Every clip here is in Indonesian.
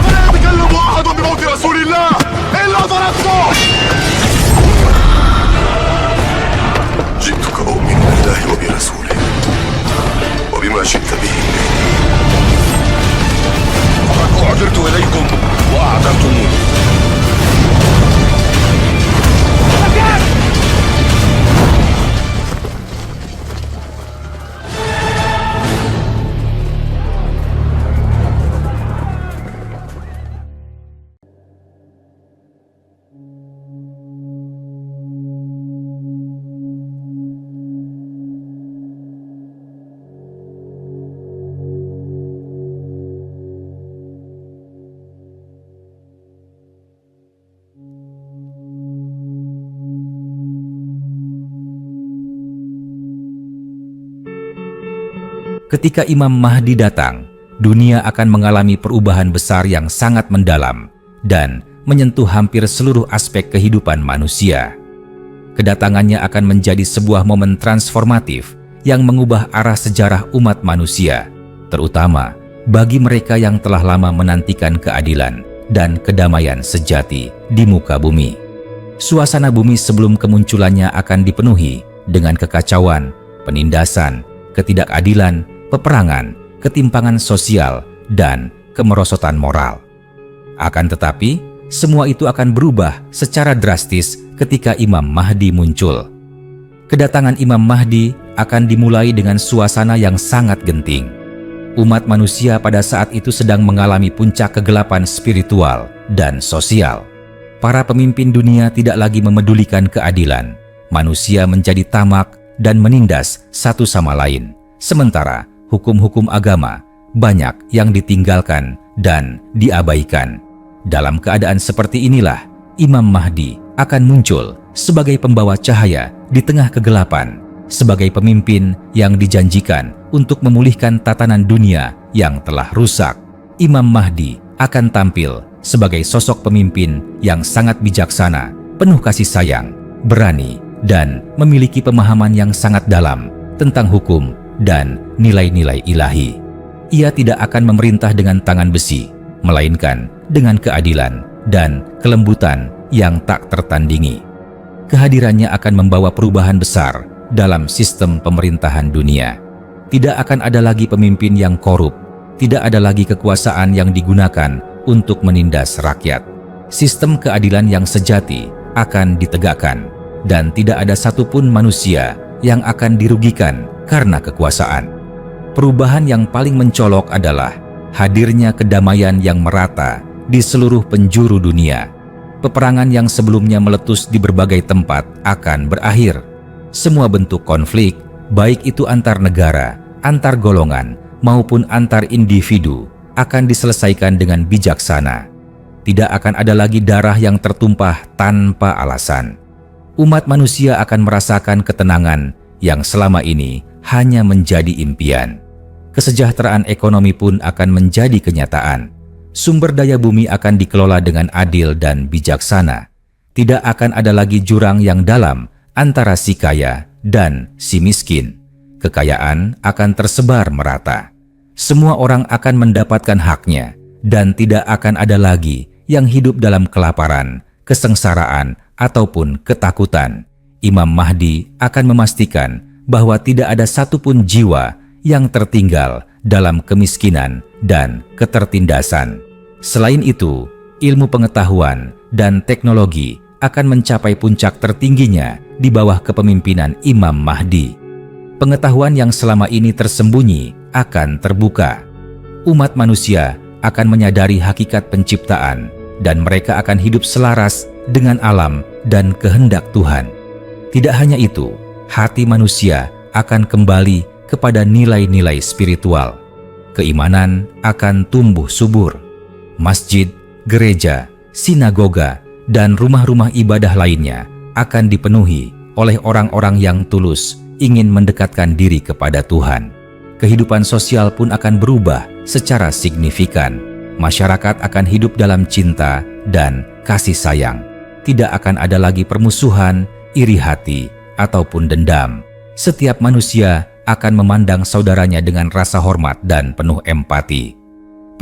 فلا يتكلم أحد بموت رسول الله إلا ضربته. جئتك أؤمن بالله وبرسوله وبما جئت به فقد أعذرت إليكم وأعذرتموني. Ketika Imam Mahdi datang, dunia akan mengalami perubahan besar yang sangat mendalam dan menyentuh hampir seluruh aspek kehidupan manusia. Kedatangannya akan menjadi sebuah momen transformatif yang mengubah arah sejarah umat manusia, terutama bagi mereka yang telah lama menantikan keadilan dan kedamaian sejati di muka bumi. Suasana bumi sebelum kemunculannya akan dipenuhi dengan kekacauan, penindasan, ketidakadilan, peperangan, ketimpangan sosial, dan kemerosotan moral. Akan tetapi, semua itu akan berubah secara drastis ketika Imam Mahdi muncul. Kedatangan Imam Mahdi akan dimulai dengan suasana yang sangat genting. Umat manusia pada saat itu sedang mengalami puncak kegelapan spiritual dan sosial. Para pemimpin dunia tidak lagi memedulikan keadilan. Manusia menjadi tamak dan menindas satu sama lain. Sementara hukum-hukum agama banyak yang ditinggalkan dan diabaikan. Dalam keadaan seperti inilah, Imam Mahdi akan muncul sebagai pembawa cahaya di tengah kegelapan, sebagai pemimpin yang dijanjikan untuk memulihkan tatanan dunia yang telah rusak. Imam Mahdi akan tampil sebagai sosok pemimpin yang sangat bijaksana, penuh kasih sayang, berani, dan memiliki pemahaman yang sangat dalam tentang hukum dan nilai-nilai ilahi. Ia tidak akan memerintah dengan tangan besi, melainkan dengan keadilan dan kelembutan yang tak tertandingi. Kehadirannya akan membawa perubahan besar dalam sistem pemerintahan dunia. Tidak akan ada lagi pemimpin yang korup, tidak ada lagi kekuasaan yang digunakan untuk menindas rakyat. Sistem keadilan yang sejati akan ditegakkan, dan tidak ada satupun manusia yang akan dirugikan karena kekuasaan. Perubahan yang paling mencolok adalah hadirnya kedamaian yang merata di seluruh penjuru dunia. Peperangan yang sebelumnya meletus di berbagai tempat akan berakhir. Semua bentuk konflik, baik itu antar negara, antar golongan, maupun antar individu, akan diselesaikan dengan bijaksana. Tidak akan ada lagi darah yang tertumpah tanpa alasan. Umat manusia akan merasakan ketenangan yang selama ini hanya menjadi impian. Kesejahteraan ekonomi pun akan menjadi kenyataan. Sumber daya bumi akan dikelola dengan adil dan bijaksana. Tidak akan ada lagi jurang yang dalam antara si kaya dan si miskin. Kekayaan akan tersebar merata. Semua orang akan mendapatkan haknya, dan tidak akan ada lagi yang hidup dalam kelaparan, kesengsaraan, ataupun ketakutan. Imam Mahdi akan memastikan bahwa tidak ada satupun jiwa yang tertinggal dalam kemiskinan dan ketertindasan. Selain itu, ilmu pengetahuan dan teknologi akan mencapai puncak tertingginya di bawah kepemimpinan Imam Mahdi. Pengetahuan yang selama ini tersembunyi akan terbuka. Umat manusia akan menyadari hakikat penciptaan, dan mereka akan hidup selaras dengan alam dan kehendak Tuhan. Tidak hanya itu, hati manusia akan kembali kepada nilai-nilai spiritual. Keimanan akan tumbuh subur. Masjid, gereja, sinagoga, dan rumah-rumah ibadah lainnya akan dipenuhi oleh orang-orang yang tulus ingin mendekatkan diri kepada Tuhan. Kehidupan sosial pun akan berubah secara signifikan. Masyarakat akan hidup dalam cinta dan kasih sayang. Tidak akan ada lagi permusuhan, iri hati, ataupun dendam. Setiap manusia akan memandang saudaranya dengan rasa hormat dan penuh empati.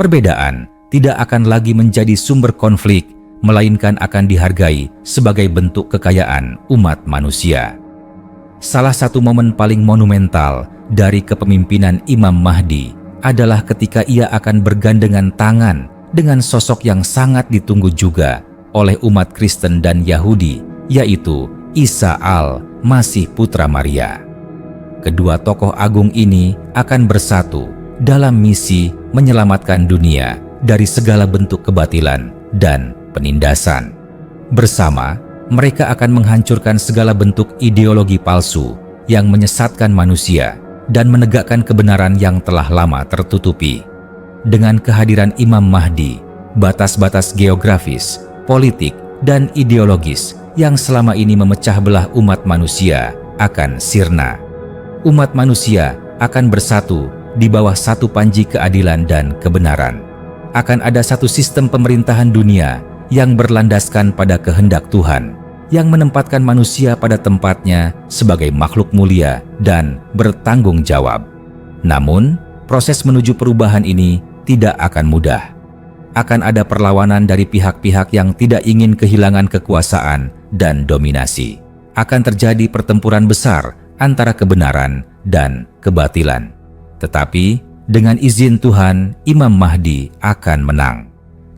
Perbedaan tidak akan lagi menjadi sumber konflik, melainkan akan dihargai sebagai bentuk kekayaan umat manusia. Salah satu momen paling monumental dari kepemimpinan Imam Mahdi adalah ketika ia akan bergandengan tangan dengan sosok yang sangat ditunggu juga oleh umat Kristen dan Yahudi, yaitu Isa al-Masih putra Maria. Kedua tokoh agung ini akan bersatu dalam misi menyelamatkan dunia dari segala bentuk kebatilan dan penindasan. Bersama, mereka akan menghancurkan segala bentuk ideologi palsu yang menyesatkan manusia dan menegakkan kebenaran yang telah lama tertutupi. Dengan kehadiran Imam Mahdi, batas-batas geografis, politik, dan ideologis yang selama ini memecah belah umat manusia akan sirna. Umat manusia akan bersatu di bawah satu panji keadilan dan kebenaran. Akan ada satu sistem pemerintahan dunia yang berlandaskan pada kehendak Tuhan, yang menempatkan manusia pada tempatnya sebagai makhluk mulia dan bertanggung jawab. Namun, proses menuju perubahan ini tidak akan mudah. Akan ada perlawanan dari pihak-pihak yang tidak ingin kehilangan kekuasaan dan dominasi. Akan terjadi pertempuran besar antara kebenaran dan kebatilan. Tetapi, dengan izin Tuhan, Imam Mahdi akan menang.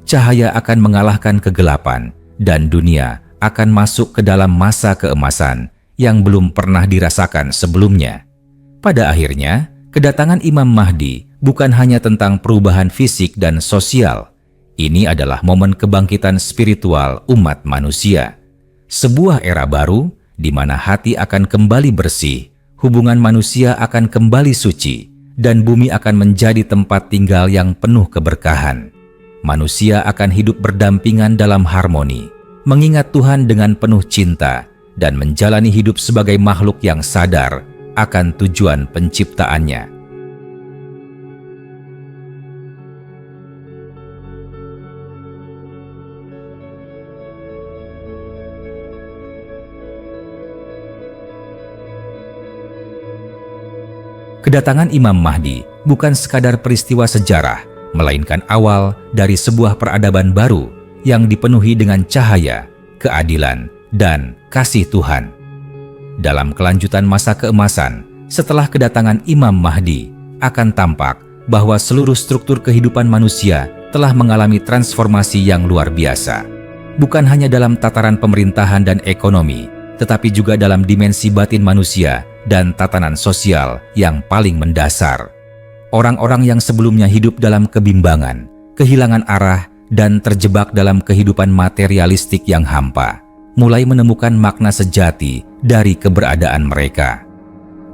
Cahaya akan mengalahkan kegelapan, dan dunia akan masuk ke dalam masa keemasan yang belum pernah dirasakan sebelumnya. Pada akhirnya, kedatangan Imam Mahdi bukan hanya tentang perubahan fisik dan sosial. Ini adalah momen kebangkitan spiritual umat manusia. Sebuah era baru di mana hati akan kembali bersih, hubungan manusia akan kembali suci, dan bumi akan menjadi tempat tinggal yang penuh keberkahan. Manusia akan hidup berdampingan dalam harmoni, mengingat Tuhan dengan penuh cinta, dan menjalani hidup sebagai makhluk yang sadar akan tujuan penciptaannya. Kedatangan Imam Mahdi bukan sekadar peristiwa sejarah, melainkan awal dari sebuah peradaban baru yang dipenuhi dengan cahaya, keadilan, dan kasih Tuhan. Dalam kelanjutan masa keemasan, setelah kedatangan Imam Mahdi, akan tampak bahwa seluruh struktur kehidupan manusia telah mengalami transformasi yang luar biasa. Bukan hanya dalam tataran pemerintahan dan ekonomi, tetapi juga dalam dimensi batin manusia dan tatanan sosial yang paling mendasar. Orang-orang yang sebelumnya hidup dalam kebimbangan, kehilangan arah, dan terjebak dalam kehidupan materialistik yang hampa, mulai menemukan makna sejati dari keberadaan mereka.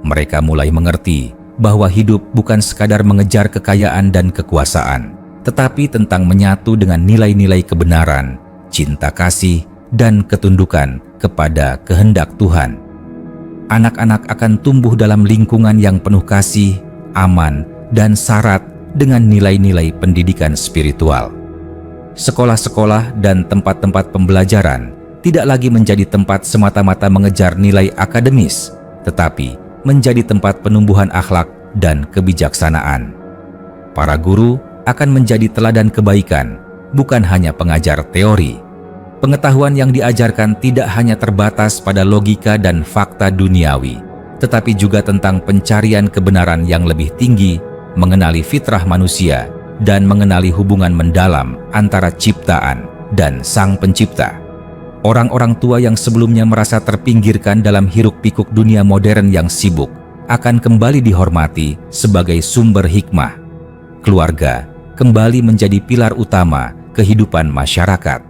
Mereka mulai mengerti bahwa hidup bukan sekadar mengejar kekayaan dan kekuasaan, tetapi tentang menyatu dengan nilai-nilai kebenaran, cinta kasih, dan ketundukan kepada kehendak Tuhan. Anak-anak akan tumbuh dalam lingkungan yang penuh kasih, aman, dan syarat dengan nilai-nilai pendidikan spiritual. Sekolah-sekolah dan tempat-tempat pembelajaran tidak lagi menjadi tempat semata-mata mengejar nilai akademis, tetapi menjadi tempat penumbuhan akhlak dan kebijaksanaan. Para guru akan menjadi teladan kebaikan, bukan hanya pengajar teori. Pengetahuan yang diajarkan tidak hanya terbatas pada logika dan fakta duniawi, tetapi juga tentang pencarian kebenaran yang lebih tinggi, mengenali fitrah manusia, dan mengenali hubungan mendalam antara ciptaan dan Sang Pencipta. Orang-orang tua yang sebelumnya merasa terpinggirkan dalam hiruk-pikuk dunia modern yang sibuk akan kembali dihormati sebagai sumber hikmah. Keluarga kembali menjadi pilar utama kehidupan masyarakat.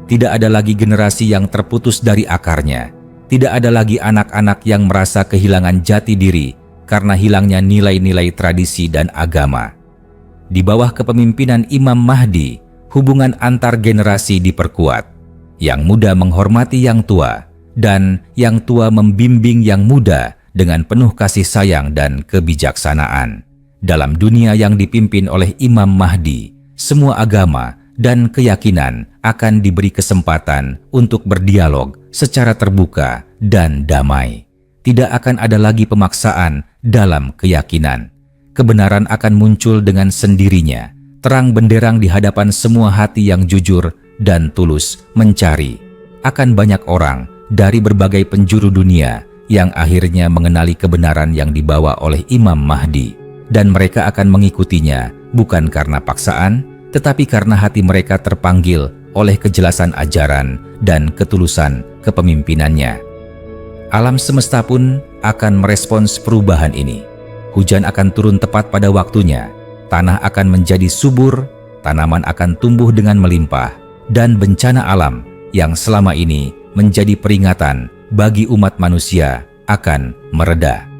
Tidak ada lagi generasi yang terputus dari akarnya. Tidak ada lagi anak-anak yang merasa kehilangan jati diri karena hilangnya nilai-nilai tradisi dan agama. Di bawah kepemimpinan Imam Mahdi, hubungan antar generasi diperkuat. Yang muda menghormati yang tua, dan yang tua membimbing yang muda dengan penuh kasih sayang dan kebijaksanaan. Dalam dunia yang dipimpin oleh Imam Mahdi, semua agama dan keyakinan akan diberi kesempatan untuk berdialog secara terbuka dan damai. Tidak akan ada lagi pemaksaan dalam keyakinan. Kebenaran akan muncul dengan sendirinya, terang benderang di hadapan semua hati yang jujur dan tulus mencari. Akan banyak orang dari berbagai penjuru dunia yang akhirnya mengenali kebenaran yang dibawa oleh Imam Mahdi, dan mereka akan mengikutinya bukan karena paksaan, tetapi karena hati mereka terpanggil oleh kejelasan ajaran dan ketulusan kepemimpinannya. Alam semesta pun akan merespons perubahan ini. Hujan akan turun tepat pada waktunya, tanah akan menjadi subur, tanaman akan tumbuh dengan melimpah, dan bencana alam yang selama ini menjadi peringatan bagi umat manusia akan mereda.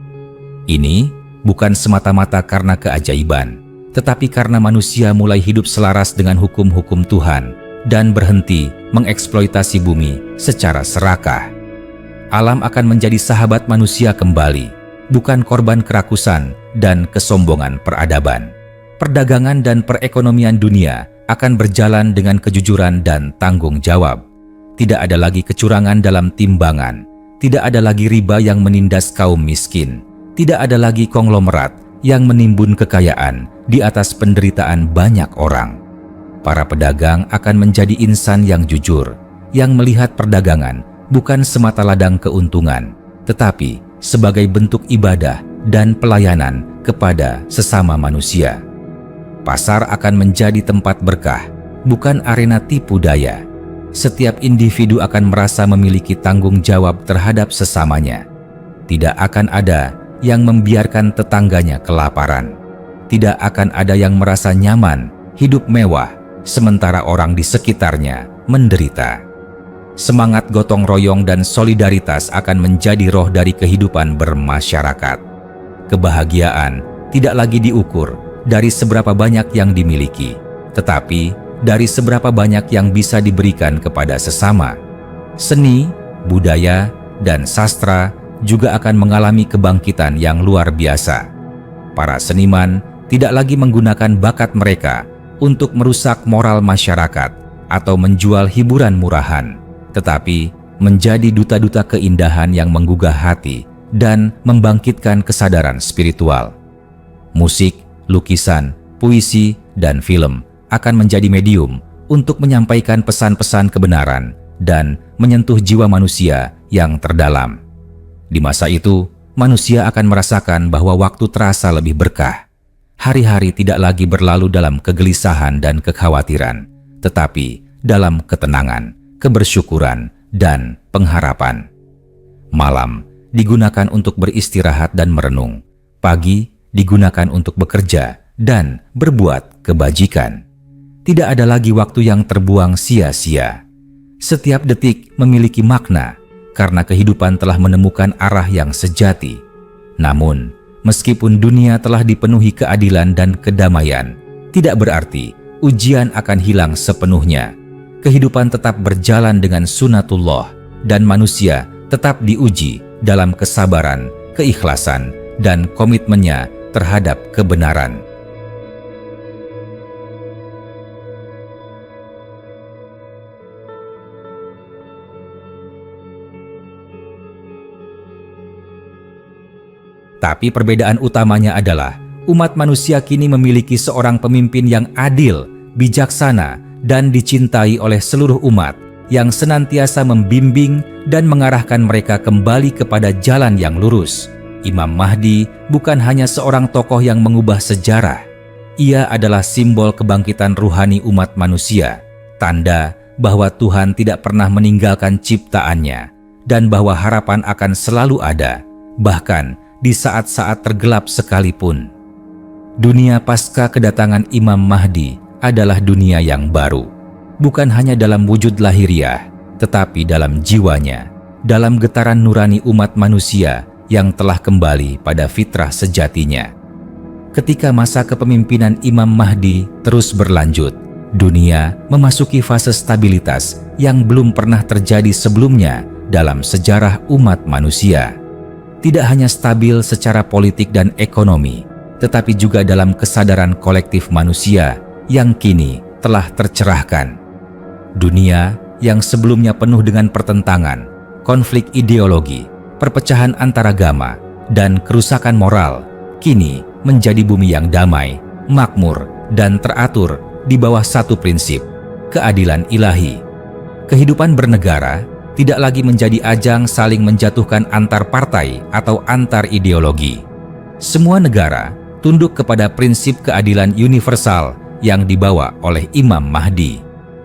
Ini bukan semata-mata karena keajaiban, tetapi karena manusia mulai hidup selaras dengan hukum-hukum Tuhan dan berhenti mengeksploitasi bumi secara serakah. Alam akan menjadi sahabat manusia kembali, bukan korban kerakusan dan kesombongan peradaban. Perdagangan dan perekonomian dunia akan berjalan dengan kejujuran dan tanggung jawab. Tidak ada lagi kecurangan dalam timbangan, tidak ada lagi riba yang menindas kaum miskin, tidak ada lagi konglomerat yang menimbun kekayaan di atas penderitaan banyak orang. Para pedagang akan menjadi insan yang jujur, yang melihat perdagangan bukan semata ladang keuntungan, tetapi sebagai bentuk ibadah dan pelayanan kepada sesama manusia. Pasar akan menjadi tempat berkah, bukan arena tipu daya. Setiap individu akan merasa memiliki tanggung jawab terhadap sesamanya. Tidak akan ada yang membiarkan tetangganya kelaparan. Tidak akan ada yang merasa nyaman, hidup mewah, sementara orang di sekitarnya menderita. Semangat gotong royong dan solidaritas akan menjadi roh dari kehidupan bermasyarakat. Kebahagiaan tidak lagi diukur dari seberapa banyak yang dimiliki, tetapi dari seberapa banyak yang bisa diberikan kepada sesama. Seni, budaya, dan sastra juga akan mengalami kebangkitan yang luar biasa. Para seniman tidak lagi menggunakan bakat mereka untuk merusak moral masyarakat atau menjual hiburan murahan, tetapi menjadi duta-duta keindahan yang menggugah hati dan membangkitkan kesadaran spiritual. Musik, lukisan, puisi, dan film akan menjadi medium untuk menyampaikan pesan-pesan kebenaran dan menyentuh jiwa manusia yang terdalam. Di masa itu, manusia akan merasakan bahwa waktu terasa lebih berkah. Hari-hari tidak lagi berlalu dalam kegelisahan dan kekhawatiran, tetapi dalam ketenangan, kebersyukuran, dan pengharapan. Malam digunakan untuk beristirahat dan merenung. Pagi digunakan untuk bekerja dan berbuat kebajikan. Tidak ada lagi waktu yang terbuang sia-sia. Setiap detik memiliki makna karena kehidupan telah menemukan arah yang sejati. Namun, meskipun dunia telah dipenuhi keadilan dan kedamaian, tidak berarti ujian akan hilang sepenuhnya. Kehidupan tetap berjalan dengan sunatullah dan manusia tetap diuji dalam kesabaran, keikhlasan, dan komitmennya terhadap kebenaran. Tapi perbedaan utamanya adalah umat manusia kini memiliki seorang pemimpin yang adil, bijaksana, dan dicintai oleh seluruh umat, yang senantiasa membimbing dan mengarahkan mereka kembali kepada jalan yang lurus. Imam Mahdi bukan hanya seorang tokoh yang mengubah sejarah. Ia adalah simbol kebangkitan ruhani umat manusia, tanda bahwa Tuhan tidak pernah meninggalkan ciptaannya, dan bahwa harapan akan selalu ada, bahkan di saat-saat tergelap sekalipun. Dunia pasca kedatangan Imam Mahdi adalah dunia yang baru, bukan hanya dalam wujud lahiriah, tetapi dalam jiwanya, dalam getaran nurani umat manusia yang telah kembali pada fitrah sejatinya. Ketika masa kepemimpinan Imam Mahdi terus berlanjut, dunia memasuki fase stabilitas yang belum pernah terjadi sebelumnya dalam sejarah umat manusia. Tidak hanya stabil secara politik dan ekonomi, tetapi juga dalam kesadaran kolektif manusia yang kini telah tercerahkan. Dunia yang sebelumnya penuh dengan pertentangan, konflik ideologi, perpecahan antaragama, dan kerusakan moral, kini menjadi bumi yang damai, makmur, dan teratur di bawah satu prinsip, keadilan ilahi. Kehidupan bernegara tidak lagi menjadi ajang saling menjatuhkan antar partai atau antar ideologi. Semua negara tunduk kepada prinsip keadilan universal yang dibawa oleh Imam Mahdi.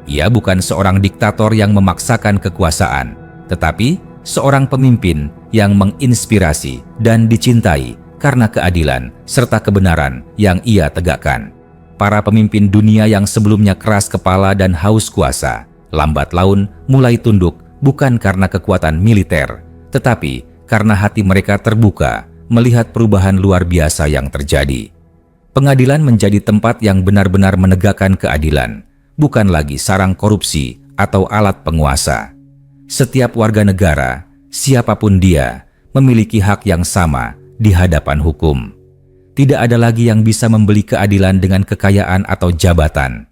Ia bukan seorang diktator yang memaksakan kekuasaan, tetapi seorang pemimpin yang menginspirasi dan dicintai karena keadilan serta kebenaran yang ia tegakkan. Para pemimpin dunia yang sebelumnya keras kepala dan haus kuasa, lambat laun mulai tunduk bukan karena kekuatan militer, tetapi karena hati mereka terbuka melihat perubahan luar biasa yang terjadi. Pengadilan menjadi tempat yang benar-benar menegakkan keadilan, bukan lagi sarang korupsi atau alat penguasa. Setiap warga negara, siapapun dia, memiliki hak yang sama di hadapan hukum. Tidak ada lagi yang bisa membeli keadilan dengan kekayaan atau jabatan.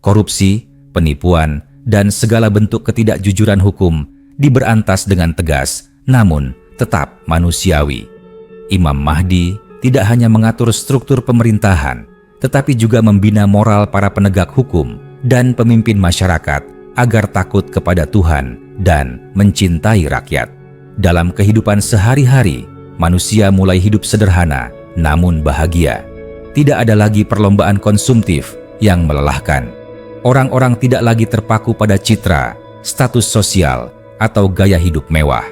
Korupsi, penipuan, dan segala bentuk ketidakjujuran hukum diberantas dengan tegas, namun tetap manusiawi. Imam Mahdi tidak hanya mengatur struktur pemerintahan, tetapi juga membina moral para penegak hukum dan pemimpin masyarakat agar takut kepada Tuhan dan mencintai rakyat. Dalam kehidupan sehari-hari, manusia mulai hidup sederhana namun bahagia. Tidak ada lagi perlombaan konsumtif yang melelahkan. Orang-orang tidak lagi terpaku pada citra, status sosial, atau gaya hidup mewah.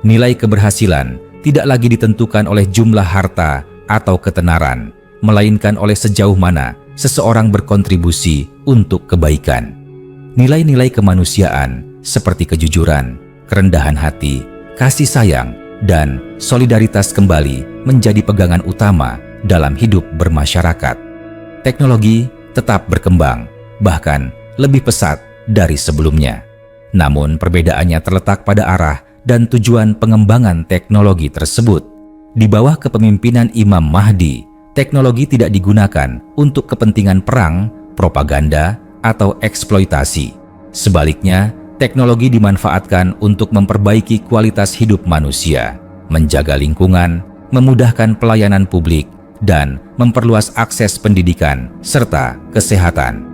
Nilai keberhasilan tidak lagi ditentukan oleh jumlah harta atau ketenaran, melainkan oleh sejauh mana seseorang berkontribusi untuk kebaikan. Nilai-nilai kemanusiaan seperti kejujuran, kerendahan hati, kasih sayang, dan solidaritas kembali menjadi pegangan utama dalam hidup bermasyarakat. Teknologi tetap berkembang, bahkan lebih pesat dari sebelumnya. Namun perbedaannya terletak pada arah dan tujuan pengembangan teknologi tersebut. Di bawah kepemimpinan Imam Mahdi, teknologi tidak digunakan untuk kepentingan perang, propaganda, atau eksploitasi. Sebaliknya, teknologi dimanfaatkan untuk memperbaiki kualitas hidup manusia, menjaga lingkungan, memudahkan pelayanan publik, dan memperluas akses pendidikan serta kesehatan.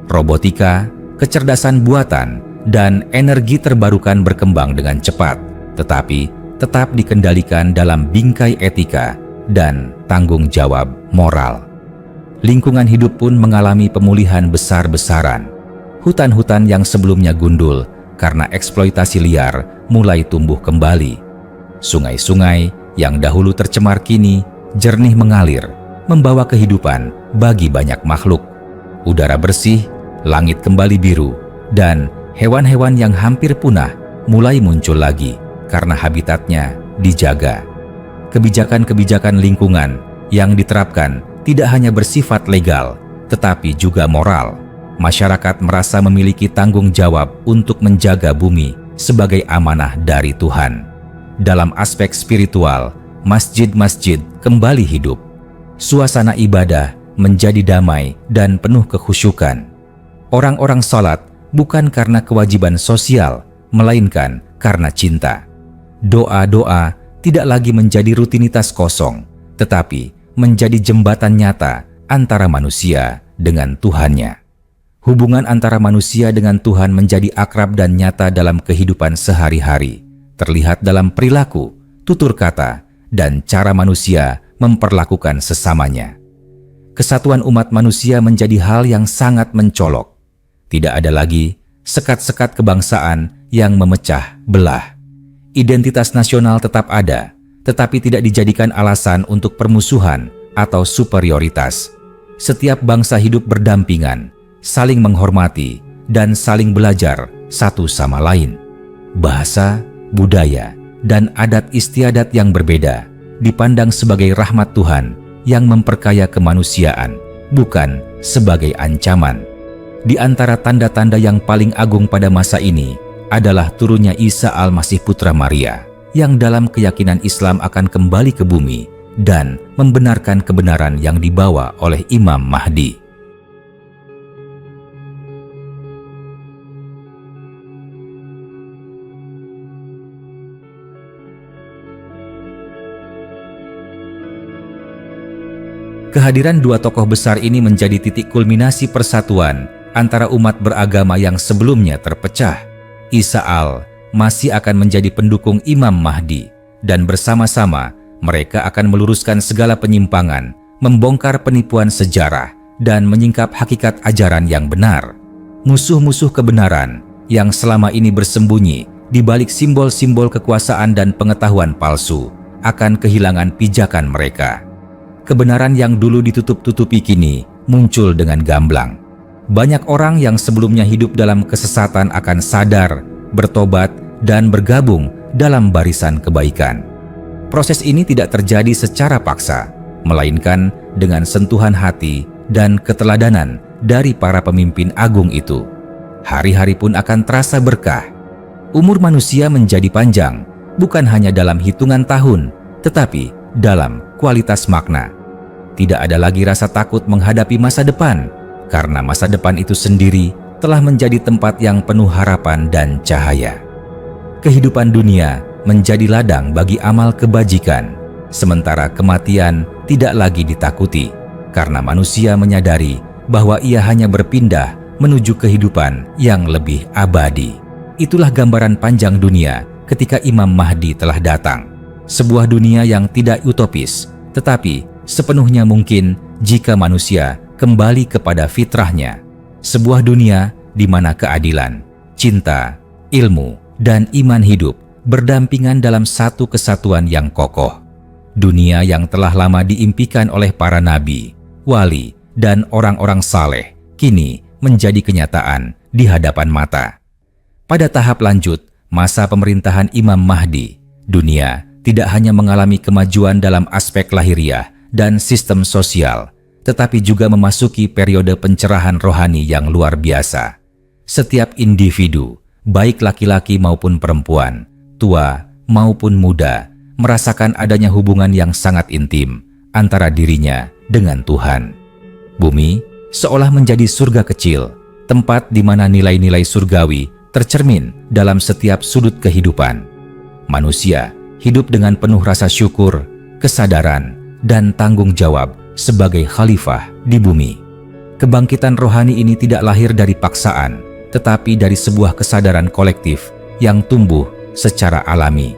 Robotika, kecerdasan buatan, dan energi terbarukan berkembang dengan cepat, tetapi tetap dikendalikan dalam bingkai etika dan tanggung jawab moral. Lingkungan hidup pun mengalami pemulihan besar-besaran. Hutan-hutan yang sebelumnya gundul karena eksploitasi liar mulai tumbuh kembali. Sungai-sungai yang dahulu tercemar kini jernih mengalir, membawa kehidupan bagi banyak makhluk. Udara bersih, langit kembali biru, dan hewan-hewan yang hampir punah mulai muncul lagi karena habitatnya dijaga. Kebijakan-kebijakan lingkungan yang diterapkan tidak hanya bersifat legal, tetapi juga moral. Masyarakat merasa memiliki tanggung jawab untuk menjaga bumi sebagai amanah dari Tuhan. Dalam aspek spiritual, masjid-masjid kembali hidup. Suasana ibadah menjadi damai dan penuh kekhusyukan. Orang-orang salat bukan karena kewajiban sosial, melainkan karena cinta. Doa-doa tidak lagi menjadi rutinitas kosong, tetapi menjadi jembatan nyata antara manusia dengan Tuhannya. Hubungan antara manusia dengan Tuhan menjadi akrab dan nyata dalam kehidupan sehari-hari, terlihat dalam perilaku, tutur kata, dan cara manusia memperlakukan sesamanya. Kesatuan umat manusia menjadi hal yang sangat mencolok. Tidak ada lagi sekat-sekat kebangsaan yang memecah belah. Identitas nasional tetap ada, tetapi tidak dijadikan alasan untuk permusuhan atau superioritas. Setiap bangsa hidup berdampingan, saling menghormati, dan saling belajar satu sama lain. Bahasa, budaya, dan adat istiadat yang berbeda dipandang sebagai rahmat Tuhan yang memperkaya kemanusiaan, bukan sebagai ancaman. Di antara tanda-tanda yang paling agung pada masa ini adalah turunnya Isa Al-Masih Putra Maria, yang dalam keyakinan Islam akan kembali ke bumi dan membenarkan kebenaran yang dibawa oleh Imam Mahdi. Kehadiran dua tokoh besar ini menjadi titik kulminasi persatuan antara umat beragama yang sebelumnya terpecah. Isa masih akan menjadi pendukung Imam Mahdi, dan bersama-sama mereka akan meluruskan segala penyimpangan, membongkar penipuan sejarah, dan menyingkap hakikat ajaran yang benar. Musuh-musuh kebenaran yang selama ini bersembunyi di balik simbol-simbol kekuasaan dan pengetahuan palsu akan kehilangan pijakan mereka. Kebenaran yang dulu ditutup-tutupi kini muncul dengan gamblang. Banyak orang yang sebelumnya hidup dalam kesesatan akan sadar, bertobat, dan bergabung dalam barisan kebaikan. Proses ini tidak terjadi secara paksa, melainkan dengan sentuhan hati dan keteladanan dari para pemimpin agung itu. Hari-hari pun akan terasa berkah. Umur manusia menjadi panjang, bukan hanya dalam hitungan tahun, tetapi dalam kualitas makna. Tidak ada lagi rasa takut menghadapi masa depan, karena masa depan itu sendiri telah menjadi tempat yang penuh harapan dan cahaya. Kehidupan dunia menjadi ladang bagi amal kebajikan, sementara kematian tidak lagi ditakuti, karena manusia menyadari bahwa ia hanya berpindah menuju kehidupan yang lebih abadi. Itulah gambaran panjang dunia ketika Imam Mahdi telah datang. Sebuah dunia yang tidak utopis, tetapi sepenuhnya mungkin jika manusia kembali kepada fitrahnya. Sebuah dunia di mana keadilan, cinta, ilmu, dan iman hidup berdampingan dalam satu kesatuan yang kokoh. Dunia yang telah lama diimpikan oleh para nabi, wali, dan orang-orang saleh kini menjadi kenyataan di hadapan mata. Pada tahap lanjut masa pemerintahan Imam Mahdi, dunia tidak hanya mengalami kemajuan dalam aspek lahiriah dan sistem sosial, tetapi juga memasuki periode pencerahan rohani yang luar biasa. Setiap individu, baik laki-laki maupun perempuan, tua maupun muda, merasakan adanya hubungan yang sangat intim antara dirinya dengan Tuhan. Bumi seolah menjadi surga kecil, tempat di mana nilai-nilai surgawi tercermin dalam setiap sudut kehidupan. Manusia hidup dengan penuh rasa syukur, kesadaran, dan tanggung jawab sebagai khalifah di bumi. Kebangkitan rohani ini tidak lahir dari paksaan, tetapi dari sebuah kesadaran kolektif yang tumbuh secara alami.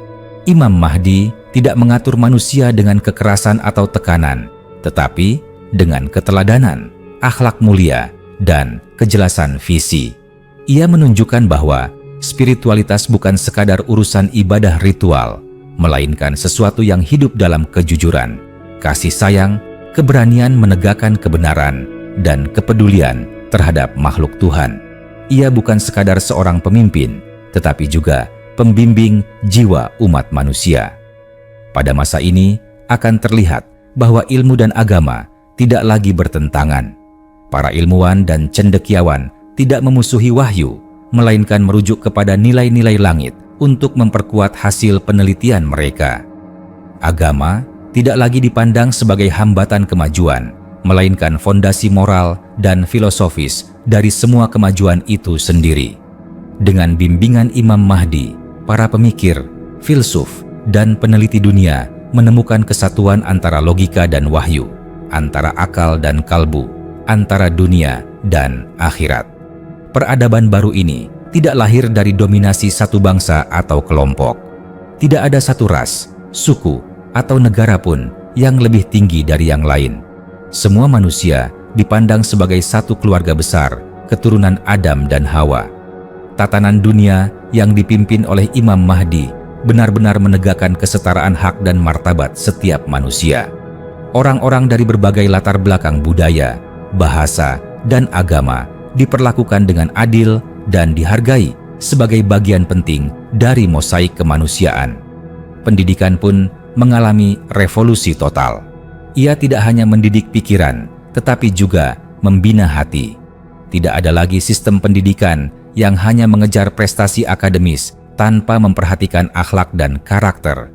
Imam Mahdi tidak mengatur manusia dengan kekerasan atau tekanan, tetapi dengan keteladanan, akhlak mulia, dan kejelasan visi. Ia menunjukkan bahwa spiritualitas bukan sekadar urusan ibadah ritual, melainkan sesuatu yang hidup dalam kejujuran, kasih sayang, keberanian menegakkan kebenaran, dan kepedulian terhadap makhluk Tuhan. Ia bukan sekadar seorang pemimpin, tetapi juga pembimbing jiwa umat manusia. Pada masa ini akan terlihat bahwa ilmu dan agama tidak lagi bertentangan. Para ilmuwan dan cendekiawan tidak memusuhi wahyu, melainkan merujuk kepada nilai-nilai langit untuk memperkuat hasil penelitian mereka. Agama tidak lagi dipandang sebagai hambatan kemajuan, melainkan fondasi moral dan filosofis dari semua kemajuan itu sendiri. Dengan bimbingan Imam Mahdi, para pemikir, filsuf, dan peneliti dunia menemukan kesatuan antara logika dan wahyu, antara akal dan kalbu, antara dunia dan akhirat. Peradaban baru ini tidak lahir dari dominasi satu bangsa atau kelompok. Tidak ada satu ras, suku, atau negara pun yang lebih tinggi dari yang lain. Semua manusia dipandang sebagai satu keluarga besar, keturunan Adam dan Hawa. Tatanan dunia yang dipimpin oleh Imam Mahdi benar-benar menegakkan kesetaraan hak dan martabat setiap manusia. Orang-orang dari berbagai latar belakang budaya, bahasa, dan agama diperlakukan dengan adil dan dihargai sebagai bagian penting dari mosaik kemanusiaan. Pendidikan pun mengalami revolusi total. Ia tidak hanya mendidik pikiran, tetapi juga membina hati. Tidak ada lagi sistem pendidikan yang hanya mengejar prestasi akademis tanpa memperhatikan akhlak dan karakter.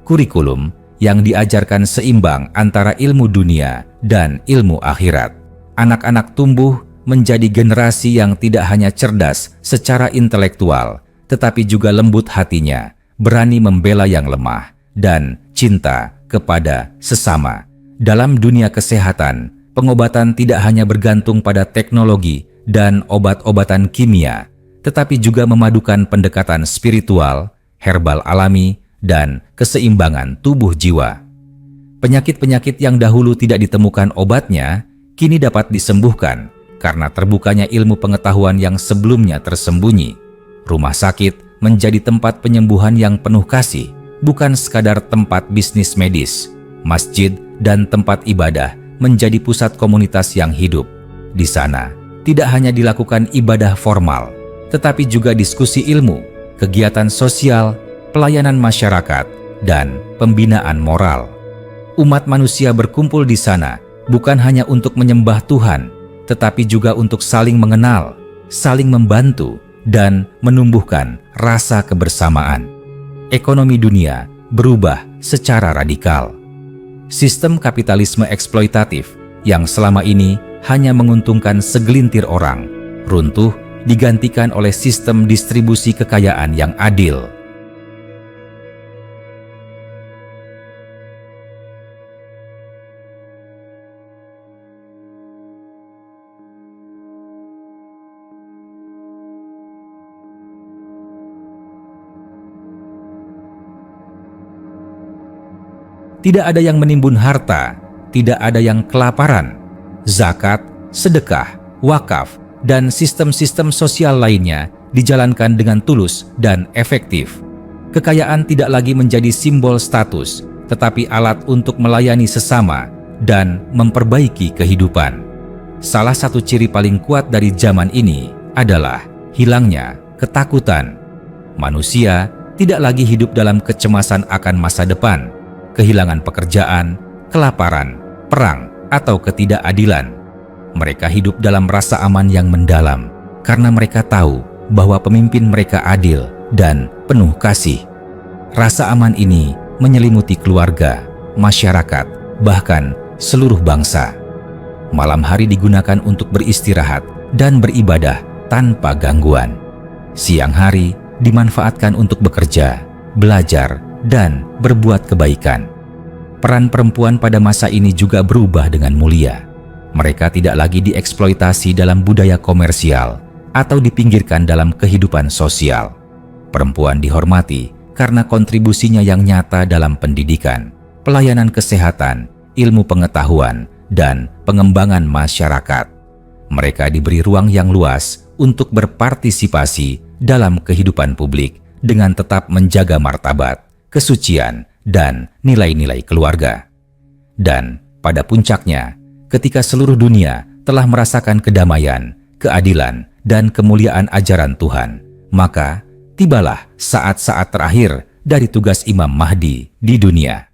Kurikulum yang diajarkan seimbang antara ilmu dunia dan ilmu akhirat. Anak-anak tumbuh menjadi generasi yang tidak hanya cerdas secara intelektual, tetapi juga lembut hatinya, berani membela yang lemah, dan cinta kepada sesama. Dalam dunia kesehatan, pengobatan tidak hanya bergantung pada teknologi dan obat-obatan kimia, tetapi juga memadukan pendekatan spiritual, herbal alami, dan keseimbangan tubuh jiwa. Penyakit-penyakit yang dahulu tidak ditemukan obatnya, kini dapat disembuhkan karena terbukanya ilmu pengetahuan yang sebelumnya tersembunyi. Rumah sakit menjadi tempat penyembuhan yang penuh kasih, bukan sekadar tempat bisnis medis. Masjid dan tempat ibadah menjadi pusat komunitas yang hidup. Di sana, tidak hanya dilakukan ibadah formal, tetapi juga diskusi ilmu, kegiatan sosial, pelayanan masyarakat, dan pembinaan moral. Umat manusia berkumpul di sana bukan hanya untuk menyembah Tuhan, tetapi juga untuk saling mengenal, saling membantu, dan menumbuhkan rasa kebersamaan. Ekonomi dunia berubah secara radikal. Sistem kapitalisme eksploitatif yang selama ini hanya menguntungkan segelintir orang, runtuh digantikan oleh sistem distribusi kekayaan yang adil. Tidak ada yang menimbun harta, tidak ada yang kelaparan. Zakat, sedekah, wakaf, dan sistem-sistem sosial lainnya dijalankan dengan tulus dan efektif. Kekayaan tidak lagi menjadi simbol status, tetapi alat untuk melayani sesama dan memperbaiki kehidupan. Salah satu ciri paling kuat dari zaman ini adalah hilangnya ketakutan. Manusia tidak lagi hidup dalam kecemasan akan masa depan, kehilangan pekerjaan, kelaparan, perang, atau ketidakadilan. Mereka hidup dalam rasa aman yang mendalam karena mereka tahu bahwa pemimpin mereka adil dan penuh kasih. Rasa aman ini menyelimuti keluarga, masyarakat, bahkan seluruh bangsa. Malam hari digunakan untuk beristirahat dan beribadah tanpa gangguan. Siang hari dimanfaatkan untuk bekerja, belajar, dan berbuat kebaikan. Peran perempuan pada masa ini juga berubah dengan mulia. Mereka tidak lagi dieksploitasi dalam budaya komersial atau dipinggirkan dalam kehidupan sosial. Perempuan dihormati karena kontribusinya yang nyata dalam pendidikan, pelayanan kesehatan, ilmu pengetahuan, dan pengembangan masyarakat. Mereka diberi ruang yang luas untuk berpartisipasi dalam kehidupan publik dengan tetap menjaga martabat, kesucian, dan nilai-nilai keluarga. Dan pada puncaknya, ketika seluruh dunia telah merasakan kedamaian, keadilan, dan kemuliaan ajaran Tuhan, maka tibalah saat-saat terakhir dari tugas Imam Mahdi di dunia.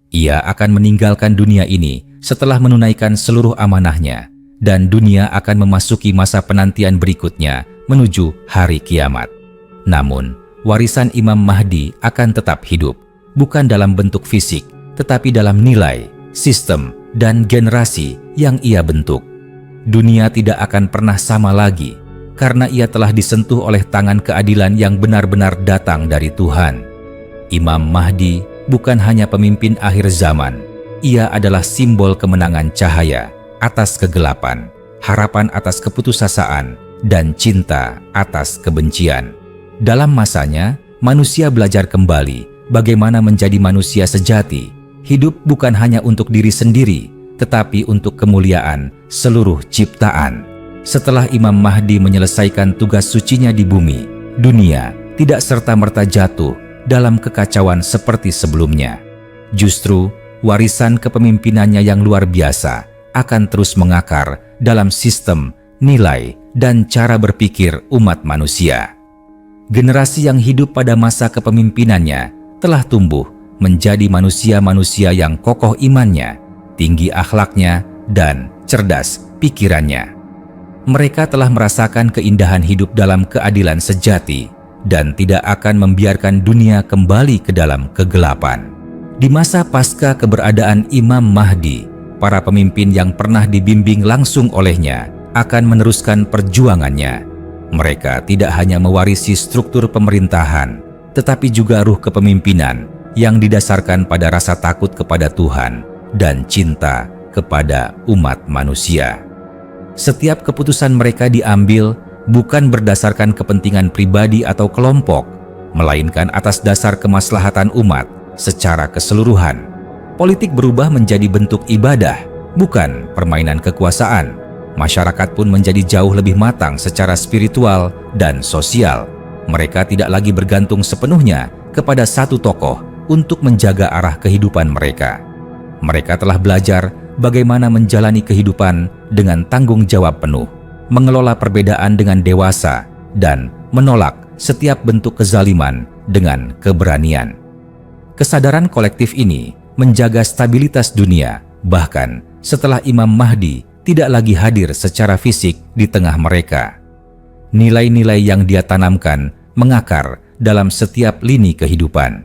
Ia akan meninggalkan dunia ini setelah menunaikan seluruh amanahnya, dan dunia akan memasuki masa penantian berikutnya menuju hari kiamat. Namun, warisan Imam Mahdi akan tetap hidup, bukan dalam bentuk fisik, tetapi dalam nilai, sistem, dan generasi yang ia bentuk. Dunia tidak akan pernah sama lagi, karena ia telah disentuh oleh tangan keadilan yang benar-benar datang dari Tuhan. Imam Mahdi bukan hanya pemimpin akhir zaman, ia adalah simbol kemenangan cahaya atas kegelapan, harapan atas keputusasaan, dan cinta atas kebencian. Dalam masanya, manusia belajar kembali bagaimana menjadi manusia sejati, hidup bukan hanya untuk diri sendiri, tetapi untuk kemuliaan seluruh ciptaan. Setelah Imam Mahdi menyelesaikan tugas sucinya di bumi, dunia tidak serta-merta jatuh dalam kekacauan seperti sebelumnya. Justru, warisan kepemimpinannya yang luar biasa akan terus mengakar dalam sistem, nilai, dan cara berpikir umat manusia. Generasi yang hidup pada masa kepemimpinannya telah tumbuh menjadi manusia-manusia yang kokoh imannya, tinggi akhlaknya, dan cerdas pikirannya. Mereka telah merasakan keindahan hidup dalam keadilan sejati dan tidak akan membiarkan dunia kembali ke dalam kegelapan. Di masa pasca keberadaan Imam Mahdi, para pemimpin yang pernah dibimbing langsung olehnya akan meneruskan perjuangannya. Mereka tidak hanya mewarisi struktur pemerintahan, tetapi juga ruh kepemimpinan yang didasarkan pada rasa takut kepada Tuhan dan cinta kepada umat manusia. Setiap keputusan mereka diambil bukan berdasarkan kepentingan pribadi atau kelompok, melainkan atas dasar kemaslahatan umat secara keseluruhan. Politik berubah menjadi bentuk ibadah, bukan permainan kekuasaan. Masyarakat pun menjadi jauh lebih matang secara spiritual dan sosial. Mereka tidak lagi bergantung sepenuhnya kepada satu tokoh untuk menjaga arah kehidupan mereka. Mereka telah belajar bagaimana menjalani kehidupan dengan tanggung jawab penuh, mengelola perbedaan dengan dewasa, dan menolak setiap bentuk kezaliman dengan keberanian. Kesadaran kolektif ini menjaga stabilitas dunia, bahkan setelah Imam Mahdi tidak lagi hadir secara fisik di tengah mereka. Nilai-nilai yang dia tanamkan mengakar dalam setiap lini kehidupan.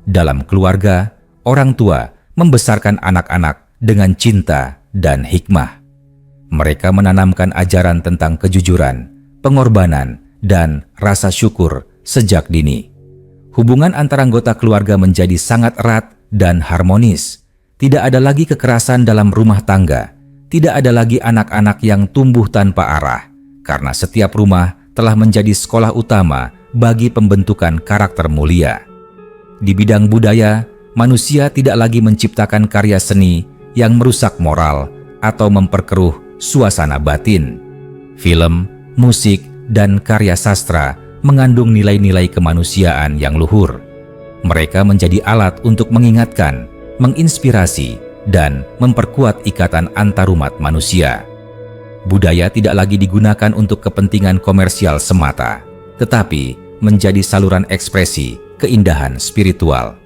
Dalam keluarga, orang tua membesarkan anak-anak dengan cinta dan hikmah. Mereka menanamkan ajaran tentang kejujuran, pengorbanan, dan rasa syukur sejak dini. Hubungan antara anggota keluarga menjadi sangat erat dan harmonis. Tidak ada lagi kekerasan dalam rumah tangga. Tidak ada lagi anak-anak yang tumbuh tanpa arah, karena setiap rumah telah menjadi sekolah utama bagi pembentukan karakter mulia. Di bidang budaya, manusia tidak lagi menciptakan karya seni yang merusak moral atau memperkeruh suasana batin. Film, musik, dan karya sastra mengandung nilai-nilai kemanusiaan yang luhur. Mereka menjadi alat untuk mengingatkan, menginspirasi, dan memperkuat ikatan antarumat manusia. Budaya tidak lagi digunakan untuk kepentingan komersial semata, tetapi menjadi saluran ekspresi keindahan spiritual.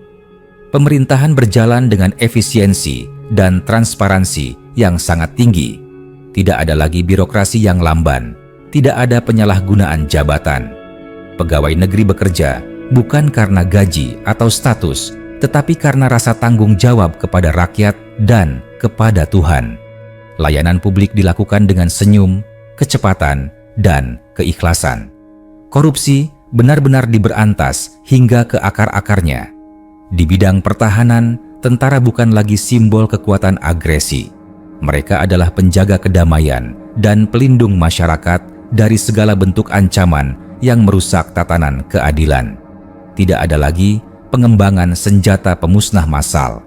Pemerintahan berjalan dengan efisiensi dan transparansi yang sangat tinggi. Tidak ada lagi birokrasi yang lamban, tidak ada penyalahgunaan jabatan. Pegawai negeri bekerja bukan karena gaji atau status, tetapi karena rasa tanggung jawab kepada rakyat dan kepada Tuhan. Layanan publik dilakukan dengan senyum, kecepatan, dan keikhlasan. Korupsi benar-benar diberantas hingga ke akar-akarnya. Di bidang pertahanan, tentara bukan lagi simbol kekuatan agresi. Mereka adalah penjaga kedamaian dan pelindung masyarakat dari segala bentuk ancaman yang merusak tatanan keadilan. Tidak ada lagi pengembangan senjata pemusnah massal,